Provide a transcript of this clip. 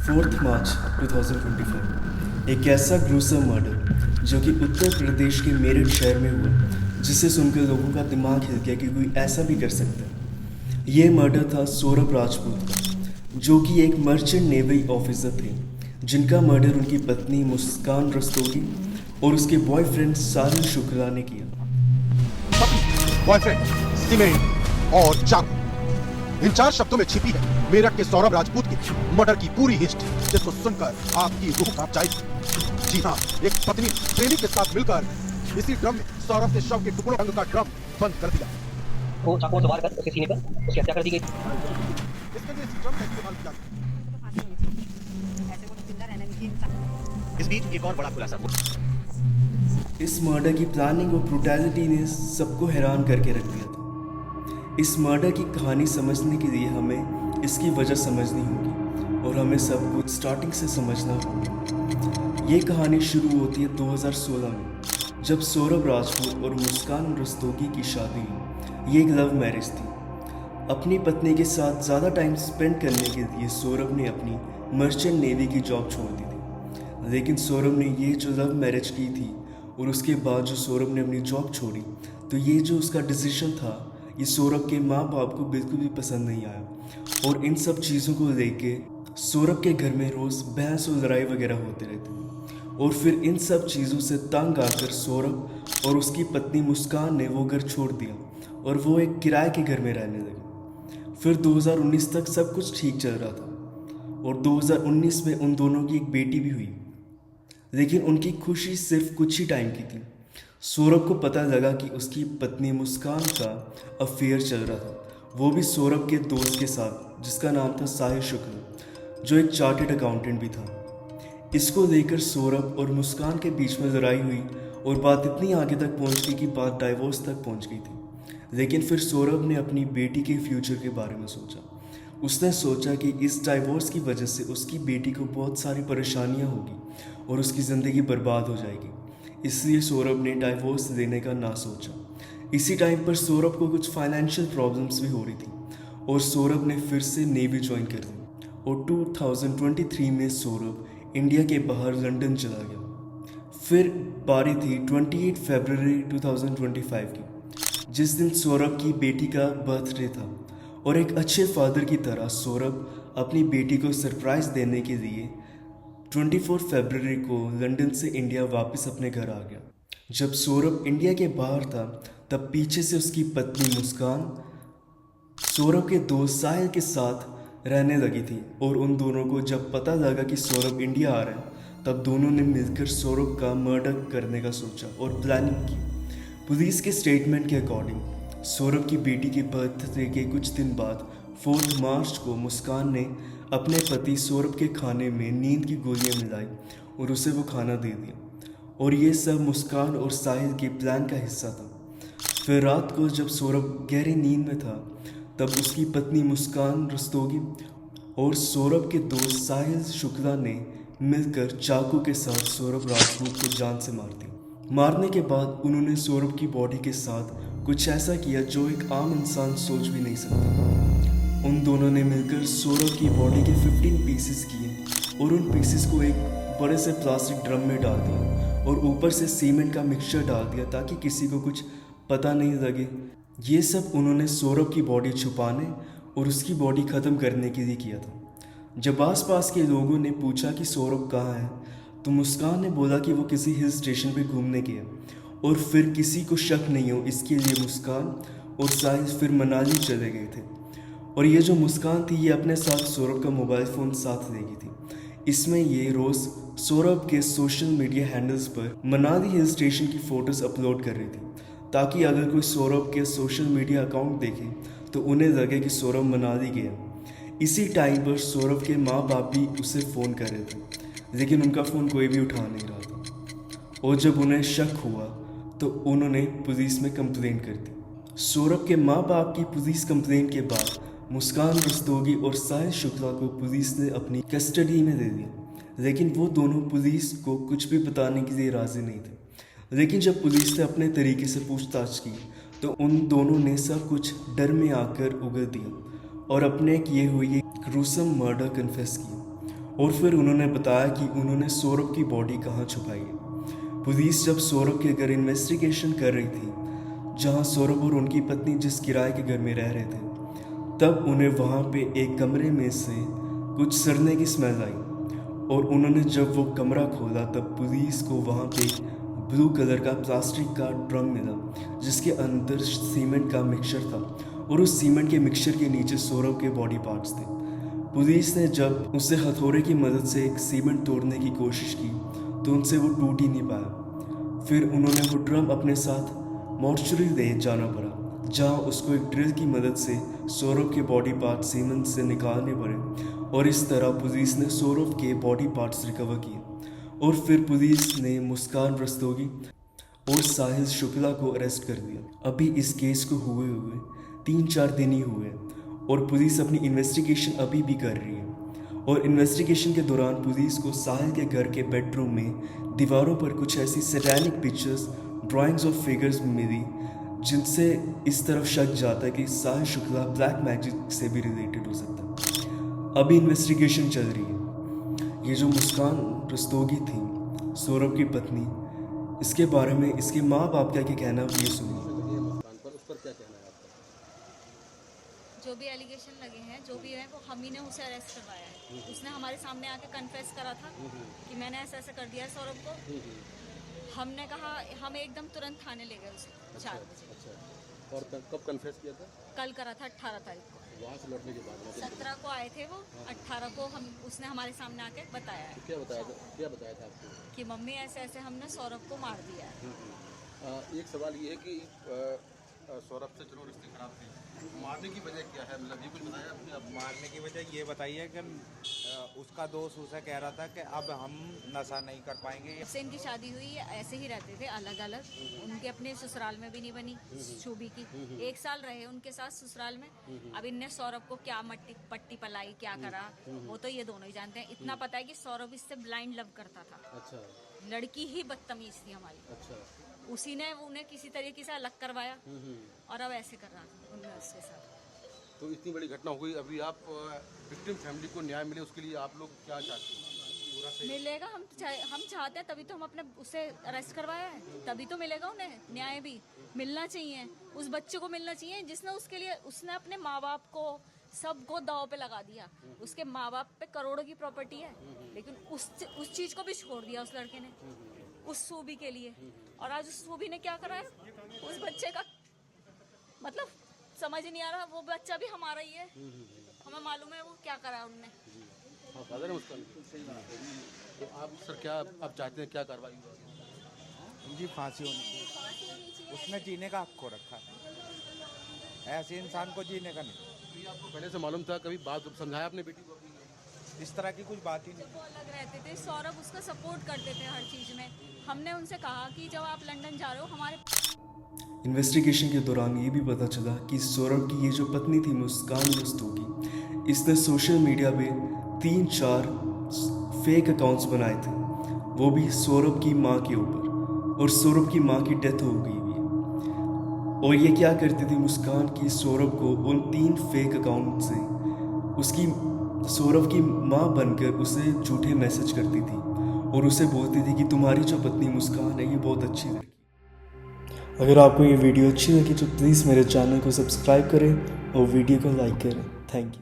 4 मार्च 2025 एक ऐसा gruesome murder जो कि उत्तर प्रदेश के मेरठ शहर में हुआ, जिसे सुनकर लोगों का दिमाग हिल गया कि कोई ऐसा भी कर सकता है। ये मर्डर था सौरभ राजपूत का, जो कि एक मर्चेंट नेवी ऑफिसर थे, जिनका मर्डर उनकी पत्नी मुस्कान रस्तोगी और उसके बॉयफ्रेंड साहिल शुक्ला ने किया। बॉयफ्रेंड, सीमेंट और चाकू, इन 4 शब्दों में छिपी है मेरठ के सौरभ राजपूत की मर्डर की पूरी हिस्ट्री, जिसको सुनकर आपकी रूह कांप जाएगी। जी हाँ, एक पत्नी प्रेमी के साथ मिलकर इसी ड्रम में सौरभ के शव के टुकड़ों का ड्रम बंद कर दिया। वो चाकू से वार कर उसके सीने पर उसकी हत्या कर दी गई। इसके लिए इस ड्रम का इस्तेमाल किया। इस बीच एक और बड़ा खुलासा हुआ। इस मर्डर की प्लानिंग और ब्रूटैलिटी ने सबको हैरान करके रख दिया था। इस मर्डर की कहानी समझने के लिए हमें इसकी वजह समझनी होगी और हमें सब कुछ स्टार्टिंग से समझना होगा। ये कहानी शुरू होती है 2016 में, जब सौरभ राजपूत और मुस्कान रस्तोगी की शादी हुई। ये एक लव मैरिज थी। अपनी पत्नी के साथ ज़्यादा टाइम स्पेंड करने के लिए सौरभ ने अपनी मर्चेंट नेवी की जॉब छोड़ दी थी। लेकिन सौरभ ने ये जो लव मैरिज की थी और उसके बाद जो सौरभ ने अपनी जॉब छोड़ी, तो ये जो उसका डिसीजन था, ये सौरभ के माँ बाप को बिल्कुल भी पसंद नहीं आया। और इन सब चीज़ों को लेके सौरभ के घर में रोज़ बहस और लड़ाई वगैरह होते रहते। और फिर इन सब चीज़ों से तंग आकर सौरभ और उसकी पत्नी मुस्कान ने वो घर छोड़ दिया और वो एक किराए के घर में रहने लगे। फिर 2019 तक सब कुछ ठीक चल रहा था और 2019 में उन दोनों की एक बेटी भी हुई। लेकिन उनकी खुशी सिर्फ कुछ ही टाइम की थी। सौरभ को पता लगा कि उसकी पत्नी मुस्कान का अफेयर चल रहा था, वो भी सौरभ के दोस्त के साथ, जिसका नाम था साहिल शुक्ला, जो एक चार्टेड अकाउंटेंट भी था। इसको लेकर सौरभ और मुस्कान के बीच में लड़ाई हुई और बात इतनी आगे तक पहुंच गई कि बात डाइवोर्स तक पहुंच गई थी। लेकिन फिर सौरभ ने अपनी बेटी के फ्यूचर के बारे में सोचा। उसने सोचा कि इस डाइवोर्स की वजह से उसकी बेटी को बहुत सारी परेशानियां होगी और उसकी ज़िंदगी बर्बाद हो जाएगी। इसलिए सौरभ ने डाइवोर्स देने का ना सोचा। इसी टाइम पर सौरभ को कुछ फाइनेंशियल प्रॉब्लम्स भी हो रही थी और सौरभ ने फिर से नेवी ज्वाइन कर दी। और 2023 में सौरभ इंडिया के बाहर लंदन चला गया। फिर बारी थी 28 फरवरी 2025 की, जिस दिन सौरभ की बेटी का बर्थडे था। और एक अच्छे फादर की तरह सौरभ अपनी बेटी को सरप्राइज़ देने के लिए 24 फरवरी को लंदन से इंडिया वापस अपने घर आ गया। जब सौरभ इंडिया के बाहर था, तब पीछे से उसकी पत्नी मुस्कान सौरभ के दोस्त साहिल के साथ रहने लगी थी। और उन दोनों को जब पता लगा कि सौरभ इंडिया आ रहा है, तब दोनों ने मिलकर सौरभ का मर्डर करने का सोचा और प्लानिंग की। पुलिस के स्टेटमेंट के अकॉर्डिंग सौरभ की बेटी के बर्थडे के कुछ दिन बाद 4 मार्च को मुस्कान ने अपने पति सौरभ के खाने में नींद की गोलियां मिलाई और उसे वो खाना दे दिया। और ये सब मुस्कान और साहिल के प्लान का हिस्सा था। फिर रात को जब सौरभ गहरी नींद में था, तब उसकी पत्नी मुस्कान रस्तोगी और सौरभ के दोस्त साहिल शुक्ला ने मिलकर चाकू के साथ सौरभ राजपूत को जान से मार दिया। मारने के बाद उन्होंने सौरभ की बॉडी के साथ कुछ ऐसा किया जो एक आम इंसान सोच भी नहीं सकता। उन दोनों ने मिलकर सौरभ की बॉडी के 15 पीसेस किए और उन पीसेस को एक बड़े से प्लास्टिक ड्रम में डाल दिया और ऊपर से सीमेंट का मिक्सचर डाल दिया ताकि किसी को कुछ पता नहीं लगे। ये सब उन्होंने सौरभ की बॉडी छुपाने और उसकी बॉडी ख़त्म करने के लिए किया था। जब आसपास के लोगों ने पूछा कि सौरभ कहाँ है, तो मुस्कान ने बोला कि वो किसी हिल स्टेशन पे घूमने गया। और फिर किसी को शक नहीं हो इसके लिए मुस्कान और साहिल फिर मनाली चले गए थे। और ये जो मुस्कान थी, ये अपने साथ सौरभ का मोबाइल फ़ोन साथ ले गई थी। इसमें ये रोज़ सौरभ के सोशल मीडिया हैंडल्स पर मनाली हिल स्टेशन की फ़ोटोज़ अपलोड कर रही थी, ताकि अगर कोई सौरभ के सोशल मीडिया अकाउंट देखे तो उन्हें लगे कि सौरभ मनाली गया। इसी टाइम पर सौरभ के माँ बाप भी उसे फ़ोन कर रहे थे, लेकिन उनका फ़ोन कोई भी उठा नहीं रहा था। और जब उन्हें शक हुआ तो उन्होंने पुलिस में कंप्लेंट कर दी। सौरभ के माँ बाप की पुलिस कंप्लेंट के बाद मुस्कान रस्तोगी और साहिल शुक्ला को पुलिस ने अपनी कस्टडी में ले लिया। लेकिन वो दोनों पुलिस को कुछ भी बताने के लिए राज़ी नहीं थे। लेकिन जब पुलिस ने अपने तरीके से पूछताछ की, तो उन दोनों ने सब कुछ डर में आकर उगल दिया और अपने किए हुए ग्रूसम मर्डर कन्फेस किया। और फिर उन्होंने बताया कि उन्होंने सौरभ की बॉडी कहाँ छुपाई है। पुलिस जब सौरभ के घर इन्वेस्टिगेशन कर रही थी, जहाँ सौरभ और उनकी पत्नी जिस किराए के घर में रह रहे थे, तब उन्हें वहाँ पे एक कमरे में से कुछ सड़ने की स्मेल आई और उन्होंने जब वो कमरा खोला तब पुलिस को वहाँ पे ब्लू कलर का प्लास्टिक का ड्रम मिला जिसके अंदर सीमेंट का मिक्सचर था और उस सीमेंट के मिक्सचर के नीचे सौरभ के बॉडी पार्ट्स थे। पुलिस ने जब उससे हथौड़े की मदद से एक सीमेंट तोड़ने की कोशिश की तो उनसे वो टूट ही नहीं पाया। फिर उन्होंने वो ड्रम अपने साथ मॉर्चरी ले जाना पड़ा, जहाँ उसको एक ड्रिल की मदद से सौरभ के बॉडी पार्ट सीमेंट से निकालने पड़े और इस तरह पुलिस ने सौरभ के बॉडी पार्ट्स रिकवर किए। और फिर पुलिस ने मुस्कान रस्तोगी और साहिल शुक्ला को अरेस्ट कर दिया। अभी इस केस को हुए 3-4 दिन ही हुए और पुलिस अपनी इन्वेस्टिगेशन अभी भी कर रही है। और इन्वेस्टिगेशन के दौरान पुलिस को साहिल के घर के बेडरूम में दीवारों पर कुछ ऐसी सैटेनिक पिक्चर्स, ड्राइंग्स और फिगर्स मिली जिनसे इस तरफ शक जाता है कि साहिल शुक्ला ब्लैक मैजिक से भी रिलेटेड हो सकता है। अभी इन्वेस्टिगेशन चल रही है। ये जो मुस्कान रस्तोगी थी, सौरभ की पत्नी, इसके बारे में इसके माँ बाप क्या कहना ये सुनिए। जो भी एलिगेशन लगे हैं, जो भी है, वो हम ही ने उसे अरेस्ट करवाया है। उसने हमारे सामने आके कन्फेस करा था कि मैंने ऐसा ऐसा कर दिया है सौरभ को। हमने कहा, हम एकदम तुरंत थाने ले गए उसे 4 बजे। और कब कन्फेस किया था? कल करा था 18 तारीख को। वहाँ से लौटने के बाद 17 को आए थे वो, 18 को उसने हमारे सामने आके बताया है। क्या बताया था आपको? कि मम्मी ऐसे ऐसे हमने सौरभ को मार दिया है। एक सवाल ये है कि सौरभ से चलो रिश्ते खराब थे, मारने की वजह क्या है? मतलब ये कुछ बताया आपने? अब मारने की वजह ये बताइए कि उसका दोस्त उसे कह रहा था कि अब हम नशा नहीं कर पाएंगे। उससे इनकी शादी हुई, ऐसे ही रहते थे अलग अलग। उनके अपने ससुराल में भी नहीं बनी शोभी की। 1 साल रहे उनके साथ ससुराल में। अब इनने सौरभ को क्या पट्टी पलाई, क्या करा, वो तो ये दोनों ही जानते हैं। इतना पता है कि सौरभ इससे ब्लाइंड लव करता था। अच्छा। लड़की ही बदतमीज थी हमारी। अच्छा। उसी ने उन्हें किसी तरीके से अलग करवाया और अब ऐसे कर रहा था उनने उसके साथ। तो इतनी बड़ी घटना हो गई, अभी आप विक्टिम फैमिली को न्याय मिले उसके लिए आप लोग क्या चाहते हैं? मिलेगा, हम चाहते हैं, तभी तो हम अपने उसे अरेस्ट करवाया है, तभी तो मिलेगा उन्हें न्याय भी मिलना चाहिए। उस बच्चे को मिलना चाहिए जिसने उसके लिए, उसने अपने माँ बाप को सबको दाव पे लगा दिया। उसके माँ बाप पे करोड़ों की प्रॉपर्टी है, लेकिन उस चीज को भी छोड़ दिया उस लड़के ने उस सूबी के लिए। और आज उस सूबी ने क्या करा है उस बच्चे का, मतलब समझ नहीं आ रहा। वो बच्चा भी हमारा ही है, हमें मालूम है वो क्या करा है उनने। तो आप सर क्या आप चाहते हैं, क्या कार्रवाई होगी? जी फांसी होनी चाहिए। उसने जीने का हक खो रखा है, ऐसे इंसान को जीने का नहीं। आपको पहले से मालूम था? कभी बात समझाया आपने बेटी को? इस तरह की कुछ बात ही नहीं। वो अलग रहते थे, सौरभ उसका सपोर्ट करते थे हर चीज में। हमने उनसे कहा कि जब आप लंदन जा रहे हो हमारे। इन्वेस्टिगेशन के दौरान ये भी पता चला कि सौरभ की ये जो पत्नी थी मुस्कान रस्तोगी, इसने सोशल मीडिया पे 3-4 फेक अकाउंट्स बनाए थे, वो भी सौरभ की माँ के ऊपर। और सौरभ की माँ की डेथ हो गई हुई है। और ये क्या करती थी मुस्कान की सौरभ को उन 3 फेक अकाउंट से उसकी सौरभ की माँ बनकर उसे झूठे मैसेज करती थी और उसे बोलती थी कि तुम्हारी जो पत्नी मुस्कान है ये बहुत अच्छी लड़की। अगर आपको ये वीडियो अच्छी लगी तो प्लीज़ मेरे चैनल को सब्सक्राइब करें और वीडियो को लाइक करें। Thank you.